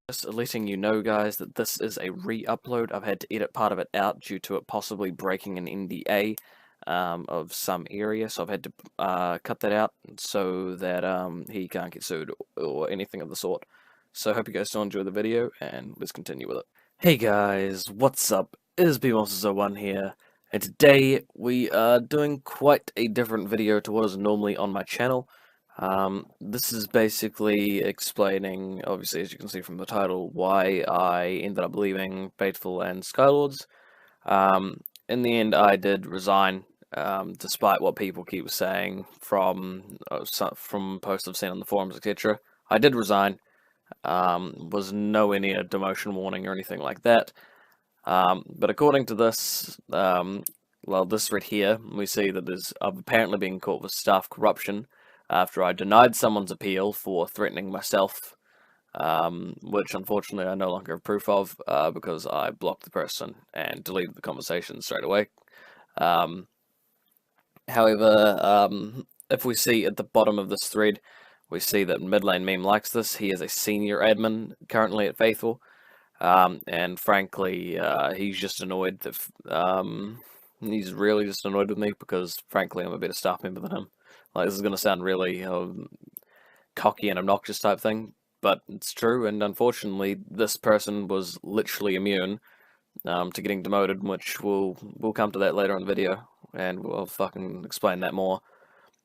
Just letting you know, guys, that this is a re-upload. I've had to edit part of it out due to it possibly breaking an NDA of some area, so I've had to cut that out so that he can't get sued or anything of the sort. So I hope you guys still enjoy the video, and let's continue with it. Hey guys, what's up? It is BMonsters01 here, and today we are doing quite a different video to what is normally on my channel. This is basically explaining, obviously as you can see from the title, why I ended up leaving Faithful and Skylords. In the end I did resign, despite what people keep saying from posts I've seen on the forums, etc. I did resign. Was nowhere near a demotion warning or anything like that. But according to this, well, this right here, we see that I've apparently been caught with staff corruption after I denied someone's appeal for threatening myself, which unfortunately I no longer have proof of, because I blocked the person and deleted the conversation straight away. However, if we see at the bottom of this thread, we see that Midlane Meme likes this. He is a senior admin currently at Faithful, and frankly, he's just annoyed that, he's really just annoyed with me because, frankly, I'm a better staff member than him. Like, this is going to sound really cocky and obnoxious type thing, but it's true, and unfortunately, this person was literally immune to getting demoted, which we'll come to that later in the video, and we'll fucking explain that more.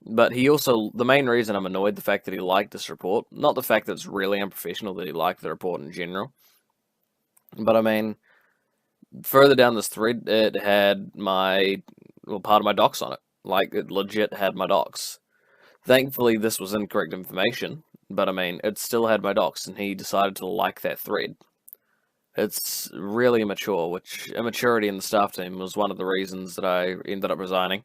But he also, the main reason I'm annoyed, the fact that he liked this report, not the fact that it's really unprofessional that he liked the report in general, but I mean, further down this thread, it had part of my docs on it. Like, it legit had my docs. Thankfully, this was incorrect information, but I mean, it still had my docs, and he decided to like that thread. It's really immature, which immaturity in the staff team was one of the reasons that I ended up resigning.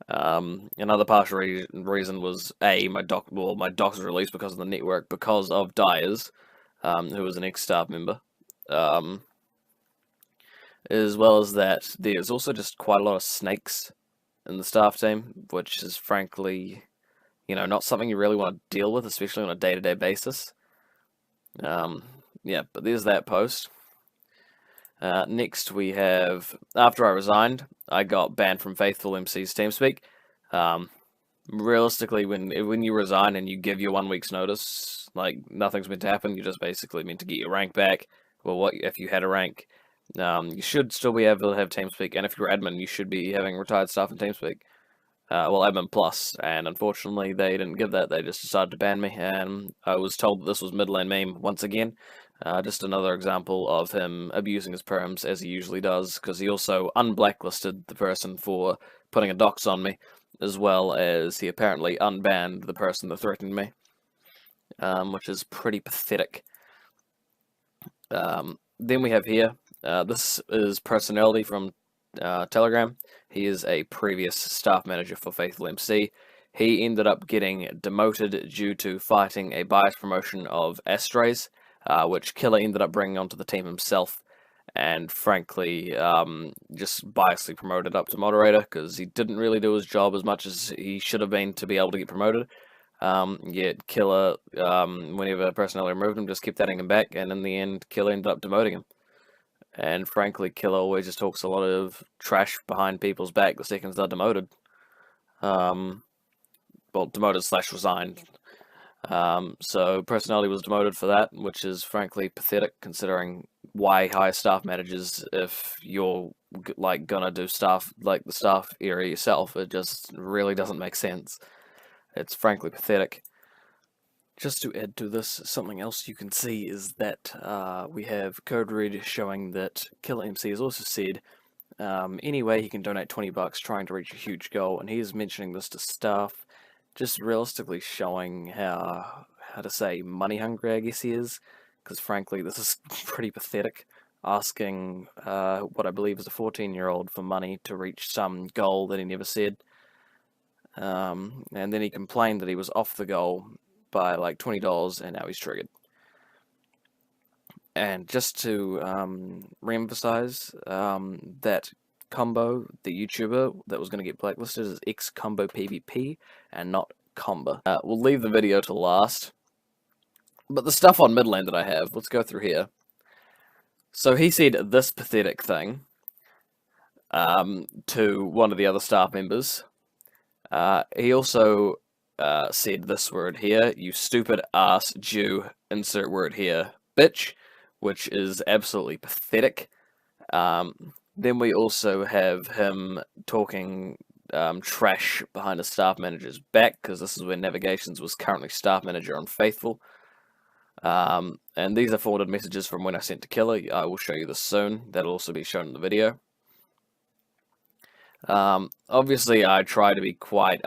Another partial reason was my docs was released because of the network, because of Dyers, who was an ex-staff member. As well as that, there's also just quite a lot of snakes in the staff team, which is frankly, not something you really want to deal with, especially on a day-to-day basis. Yeah, but there's that post. Next we have, after I resigned, I got banned from Faithfulmc's TeamSpeak. Realistically, when you resign and you give your 1 week's notice, like, nothing's meant to happen, you're just basically meant to get your rank back. Well, if you had a rank, you should still be able to have TeamSpeak, and if you're admin, you should be having retired staff in TeamSpeak. Well, admin plus, and unfortunately they didn't give that, they just decided to ban me, and I was told that this was Midlane Meme once again. Just another example of him abusing his perms, as he usually does, because he also unblacklisted the person for putting a dox on me, as well as he apparently unbanned the person that threatened me, which is pretty pathetic. Then we have here, this is Personality from Telegram. He is a previous staff manager for Faithfulmc. He ended up getting demoted due to fighting a biased promotion of Astrays, which Killer ended up bringing onto the team himself, and frankly, just biasly promoted up to moderator, because he didn't really do his job as much as he should have been to be able to get promoted. Yet Killer, whenever Personality removed him, just kept adding him back, and in the end, Killer ended up demoting him. And frankly, Killer always just talks a lot of trash behind people's back the seconds they're demoted. Well, demoted / resigned. So Personality was demoted for that, which is frankly pathetic, considering why hire staff managers if you're like gonna do stuff like the staff area yourself. It just really doesn't make sense. It's frankly pathetic. Just to add to this, something else you can see is that we have code red showing that Killamc has also said anyway he can donate $20 trying to reach a huge goal, and he is mentioning this to staff, just realistically showing how to say money hungry I guess he is, because frankly this is pretty pathetic, asking what I believe is a 14-year-old for money to reach some goal that he never said, and then he complained that he was off the goal by like $20 and now he's triggered. And just to re-emphasize, that Combo, the YouTuber that was going to get blacklisted, is X Combo PvP and not Comba. We'll leave the video to last. But the stuff on mid lane that I have, let's go through here. So he said this pathetic thing to one of the other staff members. He also said this word here, "You stupid ass Jew, insert word here, bitch," which is absolutely pathetic. Then we also have him talking trash behind a staff manager's back, because this is where Navigations was currently staff manager on Faithful. And these are forwarded messages from when I sent to Killer. I will show you this soon. That'll also be shown in the video. Obviously, I try to be quite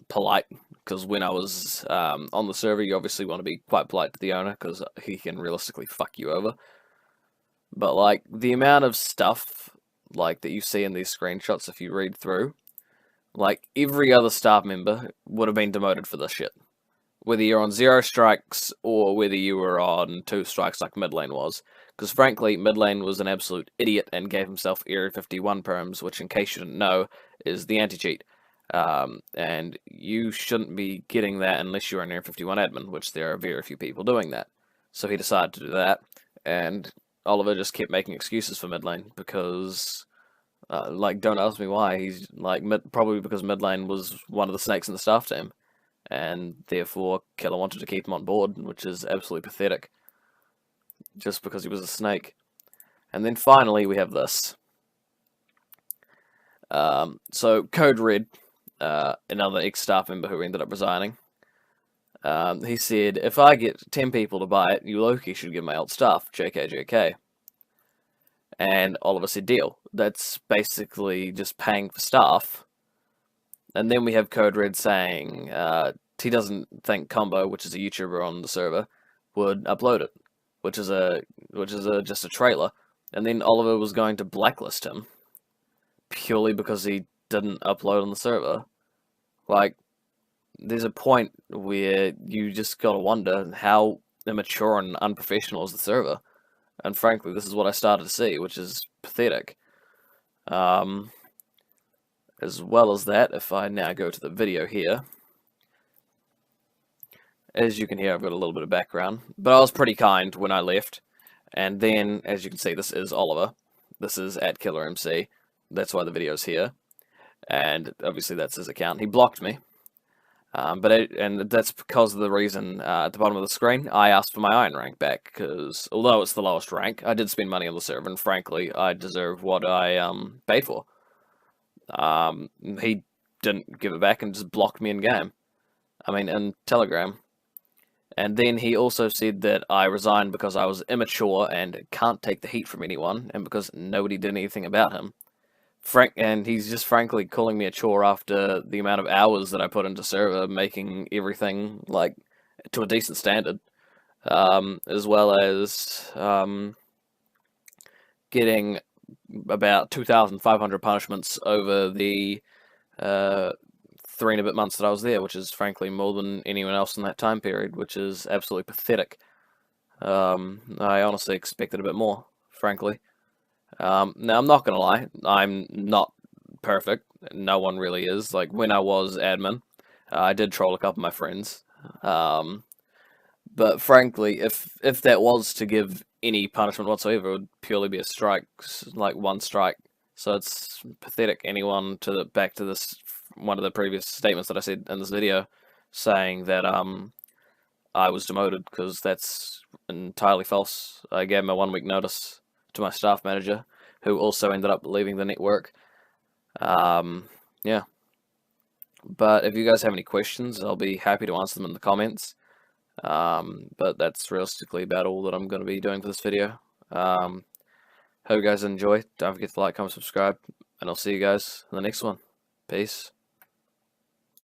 polite, because when I was on the server, you obviously want to be quite polite to the owner, because he can realistically fuck you over. But like the amount of stuff like that you see in these screenshots, if you read through, like every other staff member would have been demoted for this shit. Whether you're on 0 strikes or whether you were on 2 strikes like mid lane was. Because frankly, mid lane was an absolute idiot and gave himself Area 51 perms, which in case you didn't know, is the anti-cheat. And you shouldn't be getting that unless you're an Area 51 admin, which there are very few people doing that. So he decided to do that, and Oliver just kept making excuses for mid lane because, like, don't ask me why. He's like, probably because mid lane was one of the snakes in the staff team, and therefore Killer wanted to keep him on board, which is absolutely pathetic, just because he was a snake. And then finally we have this. So Code Red, another ex-staff member who ended up resigning, he said, "If I get 10 people to buy it, you Loki should give my old staff, JK. And Oliver said, "Deal." That's basically just paying for staff. And then we have Code Red saying he doesn't think Combo, which is a YouTuber on the server, would upload it, which is just a trailer. And then Oliver was going to blacklist him purely because he didn't upload on the server. Like, there's a point where you just gotta wonder how immature and unprofessional is the server. And frankly, this is what I started to see, which is pathetic. As well as that, if I now go to the video here, as you can hear, I've got a little bit of background, but I was pretty kind when I left. And then, as you can see, this is Oliver. This is at Killamc. That's why the video's here. And obviously that's his account. He blocked me. And that's because of the reason at the bottom of the screen, I asked for my iron rank back, because although it's the lowest rank, I did spend money on the server, and frankly, I deserve what I paid for. He didn't give it back and just blocked me in Telegram. And then he also said that I resigned because I was immature and can't take the heat from anyone, and because nobody did anything about him. And he's just frankly calling me a chore after the amount of hours that I put into server, making everything like to a decent standard, as well as getting about 2,500 punishments over the 3 and a bit months that I was there, which is frankly more than anyone else in that time period, which is absolutely pathetic. I honestly expected a bit more, frankly. Now, I'm not gonna lie, I'm not perfect. No one really is. Like, when I was admin, I did troll a couple of my friends. But frankly, if that was to give any punishment whatsoever, it would purely be a strike, like 1 strike. So it's pathetic. Anyone back to this, one of the previous statements that I said in this video, saying that I was demoted, because that's entirely false. I gave him a 1-week notice to my staff manager, who also ended up leaving the network. Yeah. But if you guys have any questions, I'll be happy to answer them in the comments. But that's realistically about all that I'm going to be doing for this video. Hope you guys enjoy. Don't forget to like, comment, subscribe, and I'll see you guys in the next one. Peace.